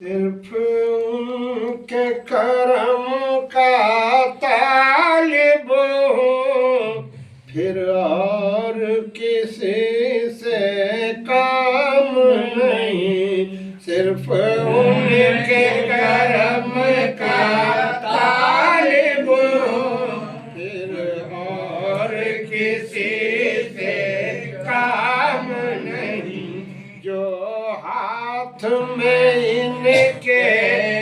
सिर्फ उनके करम का तालिब हूँ, फिर और किसी से काम नहीं। सिर्फ उनके करम का तालिब हूँ, फिर और किसी से काम नहीं। जो हाथ में इनके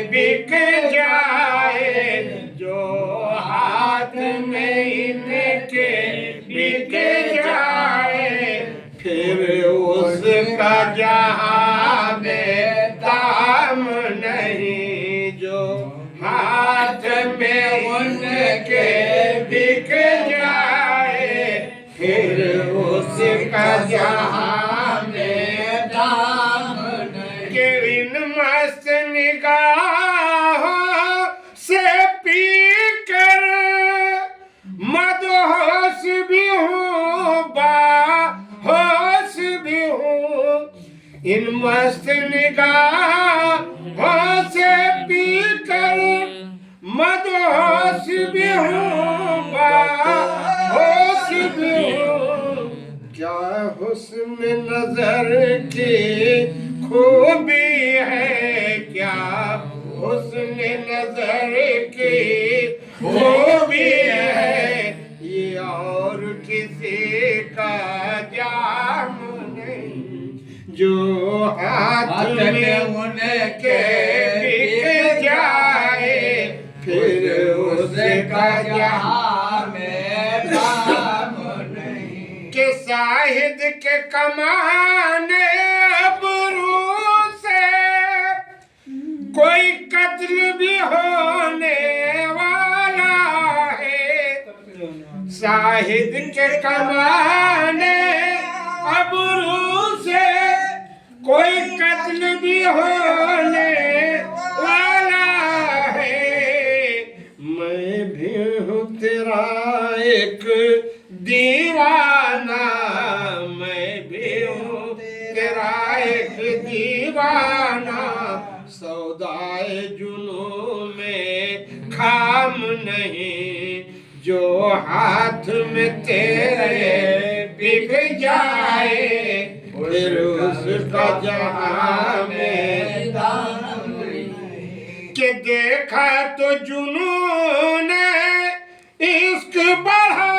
बिक जाए, जो हाथ में इनके बिक जाए, फिर उसका जहां में दाम नहीं। जो हाथ में उनके बिक जाए, फिर उसका जहां में दाम नहीं। कि इन मस्त निगाहों से पी कर मदहोश भी हूँ, बाहोश भी हूँ। इन मस्त निगाहों से पी कर मदहोश भी हूँ, बाहोश भी हूँ। क्या हुस्न नजर की खूबी है, क्या हुस्न नजर की खूबी है, ये और किसी का जाम नहीं। जो हाथ में उनके बिक जाए, फिर उसका जहां में दाम नहीं। कि साहिद के कमाने अबरू से कोई कत्ल भी होने वाला है। साहिद के कमाने अबरू से कोई कत्ल भी होने वाला है। मैं भी हूँ तेरा एक दीवाना, मैं भी हूँ तेरा एक दीवाना। सौदाए जुनून में खाम नहीं। जो हाथ में तेरे बिक जाए, फिर उसका जहां में दाम नहीं। कि देखा तो जुनून इश्क बढ़ा,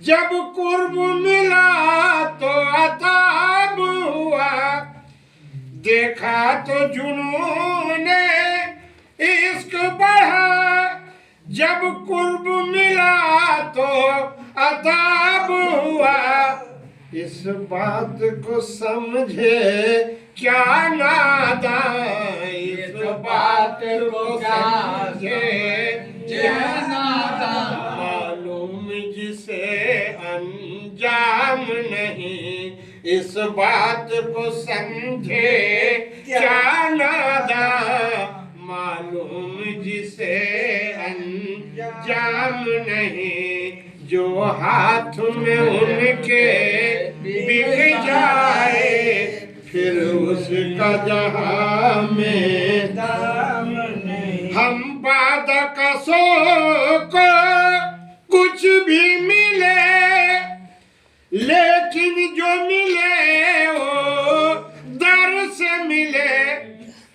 जब कुर्ब मिला तो अताब हुआ। देखा तो जुनून इश्क बढ़ा, जब कुर्ब मिला तो अताब हुआ। इस बात को समझे क्या नादान, इस बात को समझे क्या नादान। मालूम जिसे अंजाम नहीं, इस बात को समझे क्या नादान। मालूम जिसे अंजाम नहीं। जो हाथ में उनके बिक जाए, फिर उसका जहां में दाम नहीं। हम बादकसों को कुछ भी मिले, लेकिन जो मिले वो दर से मिले।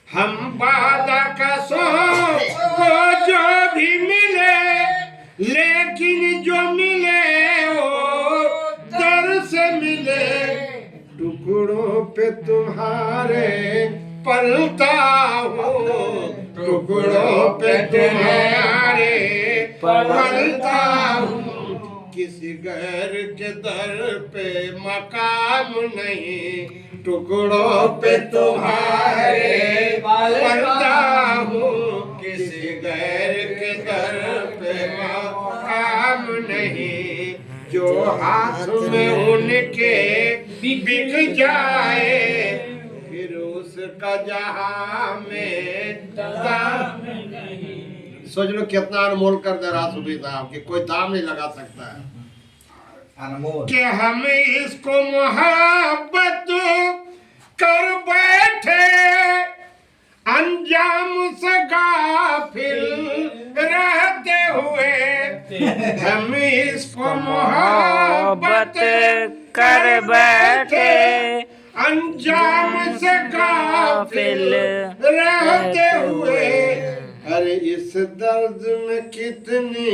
हम बादकसों को जो भी मिले, लेकिन जो मिले वो दर से मिले। टुकड़ों पे तुम्हारे पलता हूँ, टुकड़ों पे तुम्हारे पलता हूँ। किसी गैर के दर पे मकाम नहीं। टुकड़ों पे तुम्हारे पलता हूँ, किसी गैर के दर पे मकाम नहीं। जो हाथ में उनके बिक जाए, फिर उसका जहां में दाम नहीं। सोच लो कितना अनमोल कर दे रहा सुबह साहब कि कोई दाम नहीं लगा सकता है। अनमोल कि हम इसको मोहब्बत कर बैठे, अंजाम से गाफिल रहते हुए हम इसको मोहब्बत कर बैठे, अंजाम से गाफिल रहते हुए। अरे इस दर्द में कितनी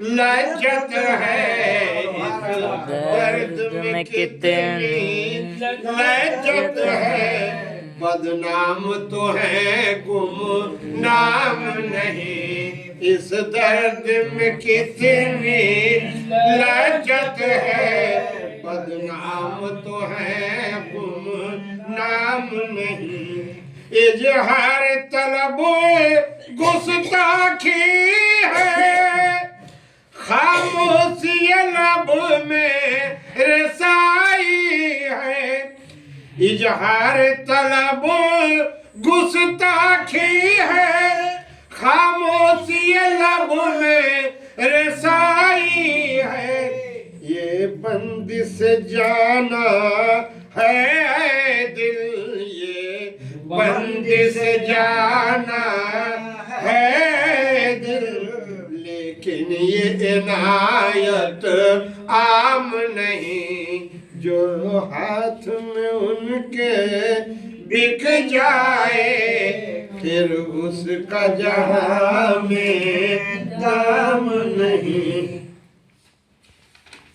लज्जत है, इस दर्द में कितनी लज्जत है। बदनाम तो है गुमनाम नहीं, इस दर्द में कितनी लज्जत है। बदनाम तो है गुमनाम नहीं। इजहार तलबो गुस्ताखी है, खामोशी लब में रसाई है। इजहार तलबो गुस्ताखी है, खामोशी लब में रसाई है। ये बंदिश जाना है दिल, ये बंदिश जाना है दिल, लेकिन ये इनायत आम नहीं। जो हाथ में उनके बिक जाए, फिर उसका जहां में दाम नहीं।